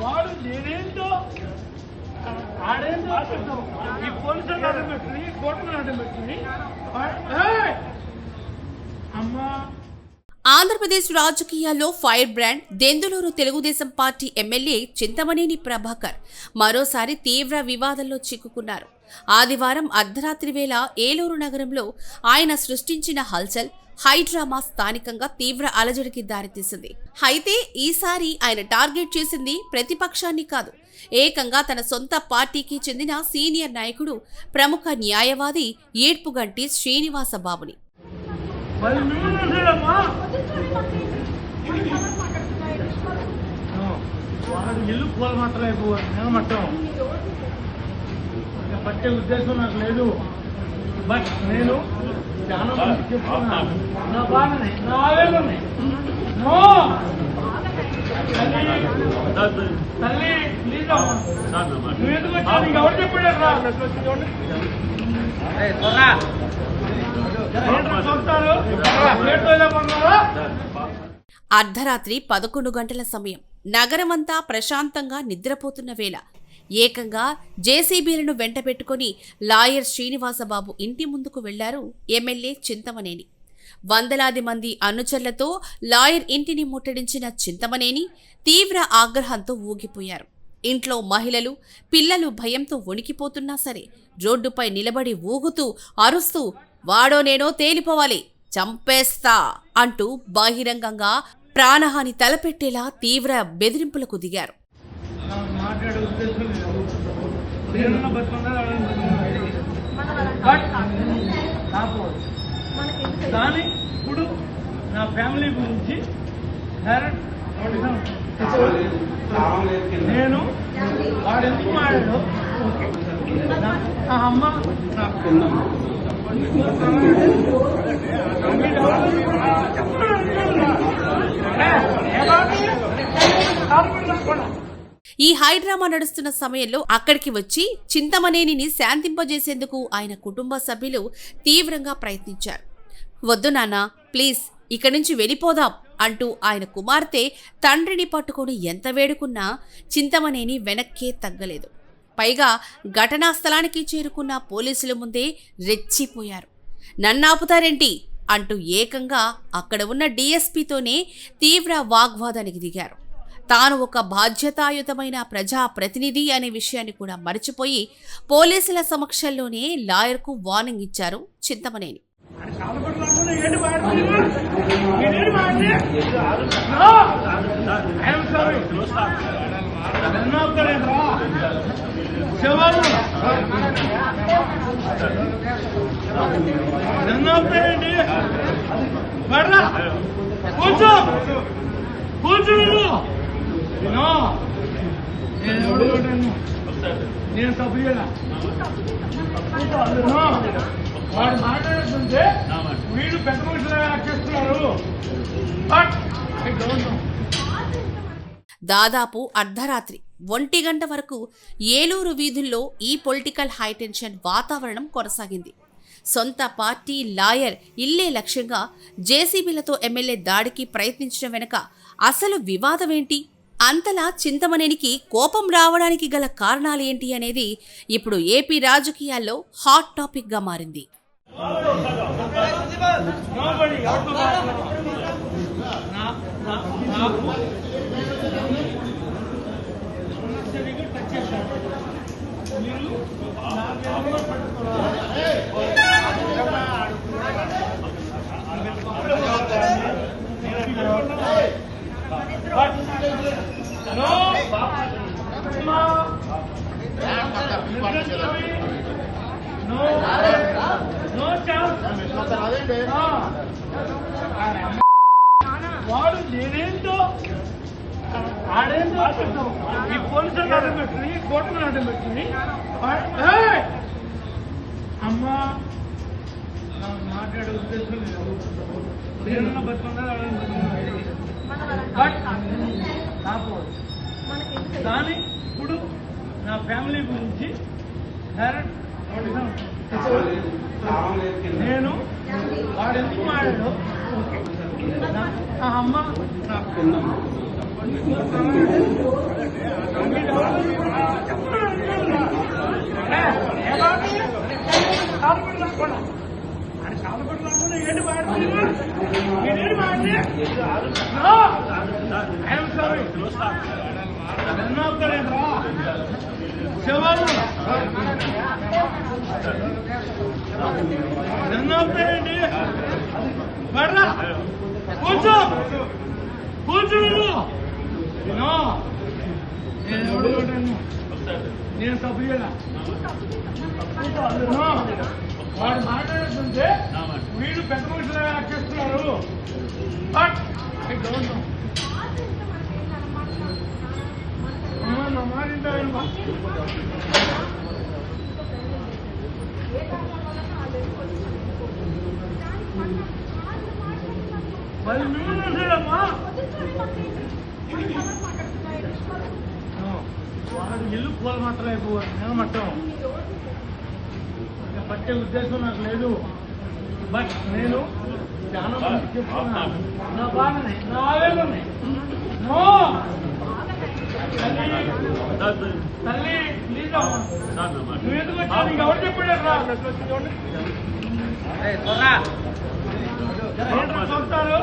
వాడు నేనేంటో ఆడేంటో ఈ పోలీసులు అడ్డం పెట్టుకుని కోర్టును అడ్డం పెట్టుకుని అమ్మా. ఆంధ్రప్రదేశ్ రాజకీయాల్లో fire brand Denduluru Telugu Desam party MLA Chintamaneni Prabhakar మరోసారి తీవ్ర వివాదంలో చిక్కుకున్నారు. ఆదివారం అర్ధరాత్రి వేళ ఏలూరు నగరంలో ఆయన సృష్టించిన హల్చల్ హైడ్రామా స్థానికంగా తీవ్ర అలజడికి దారితీసింది. అయితే ఈసారి ఆయన టార్గెట్ చేసింది ప్రతిపక్షాన్ని కాదు, ఏకంగా తన సొంత పార్టీకి చెందిన సీనియర్ నాయకుడు ప్రముఖ న్యాయవాది ఏడ్పుగంటి శ్రీనివాసబాబుని. ఇల్లు పూల మాత్రం పట్టే ఉద్దేశం నాకు లేదు. బట్ నేను చాలా మంది చెప్తున్నాను, నా బాధని నా ఆవేదనని తల్లి ప్లీజ్ నువ్వు ఎందుకు వచ్చావు? నీకు ఎవరు చెప్పాడు అర్ధరాత్రి 11 గంటల సమయం. నగరమంతా ప్రశాంతంగా నిద్రపోతున్న వేళ ఏకంగా జేసీబీలను వెంటబెట్టుకుని లాయర్ శ్రీనివాసబాబు ఇంటి ముందుకు వెళ్లారు ఎమ్మెల్యే చింతమనేని. వందలాది మంది అనుచరులతో లాయర్ ఇంటిని ముట్టడించిన చింతమనేని తీవ్ర ఆగ్రహంతో ఊగిపోయారు. ఇంట్లో మహిళలు, పిల్లలు భయంతో వణికిపోతున్నా సరే రోడ్డుపై నిలబడి ఊగుతూ అరుస్తూ వాడో నేనో తేలిపోవాలి, చంపేస్తా అంటూ బహిరంగంగా ప్రాణహాని తలపెట్టేలా తీవ్ర బెదిరింపులకు దిగారు. కానీ ఇప్పుడు నా ఫ్యామిలీ గురించి నేను వాడు ఎందుకు మాడాడు అమ్మ ఈ హైడ్రామా నడుస్తున్న సమయంలో అక్కడికి వచ్చి చింతమనేనిని శాంతింపజేసేందుకు ఆయన కుటుంబ సభ్యులు తీవ్రంగా ప్రయత్నించారు. వద్దు నాన్న, ప్లీజ్ ఇక్కడి నుంచి వెళ్ళిపోదాం అంటూ ఆయన కుమార్తె తండ్రిని పట్టుకుని ఎంత వేడుకున్నా చింతమనేని వెనక్కే తగ్గలేదు. పైగా ఘటనా స్థలానికి చేరుకున్న పోలీసుల ముందే రెచ్చిపోయారు. నన్నాపుతారేంటి అంటూ ఏకంగా అక్కడ ఉన్న డీఎస్పీతోనే తీవ్ర వాగ్వాదానికి దిగారు. తాను ఒక బాధ్యతాయుతమైన ప్రజాప్రతినిధి అనే విషయాన్ని కూడా మరచిపోయి పోలీసుల సమక్షంలోనే లాయర్కు వార్నింగ్ ఇచ్చారు చింతమనేని. నేను తప్పు చేయాల వాడు మాట్లాడుతుంటే వీళ్ళు పెద్ద మనుషులు యాక్ట్ చేస్తున్నారు. దాదాపు అర్ధరాత్రి 1 గంట వరకు ఏలూరు వీధుల్లో ఈ పొలిటికల్ హైటెన్షన్ వాతావరణం కొనసాగింది. సొంత పార్టీ లాయర్ ఇల్లే లక్ష్యంగా జేసీబీలతో ఎమ్మెల్యే దాడికి ప్రయత్నించడం వెనుక అసలు వివాదమేంటి, అంతలా చింతమనేనికి కోపం రావడానికి గల కారణాలేంటి అనేది ఇప్పుడు ఏపీ రాజకీయాల్లో హాట్ టాపిక్ గా మారింది. వాడు నేనేంటో ఆడేంటో ఈ పోలీసులు అడ్డం పెట్టుకుని కోర్టును అడ్డం పెట్టుకుని అమ్మా మాట్లాడే ఉద్దేశం లేదు. నేనున్న బతుకున్నా బట్ కానీ ఇప్పుడు నా ఫ్యామిలీ గురించి నేను వాడు ఎందుకు మాడాడు ఓకే ఆ అమ్మ ఎన్నోండి బడ్రా కూర్చో కూర్చో నేను ఎవడు నేను తప్పు చేయడా వాడు మాట్లాడుతుంటే వీళ్ళు పెద్ద మనుషులుగా యాక్ట్ చేస్తున్నారు బట్ ఐ డోంట్ నో నా మాట వింటావేమో మరి మిమ్మల్ని అంటాడమ్మా వాడు ఇల్లు పూల మాత్రమైపోవాలి నేను మట్టం పట్టే ఉద్దేశం నాకు లేదు బట్ నేను చాలా మందికి చెప్తున్నాను నా బాధనే నా ఆవేదనే నో తల్లి ప్లీజ్ అమ్మా నువ్వు ఎందుకు వచ్చావు నీకు ఎవరు చెప్పాడు చూస్తారు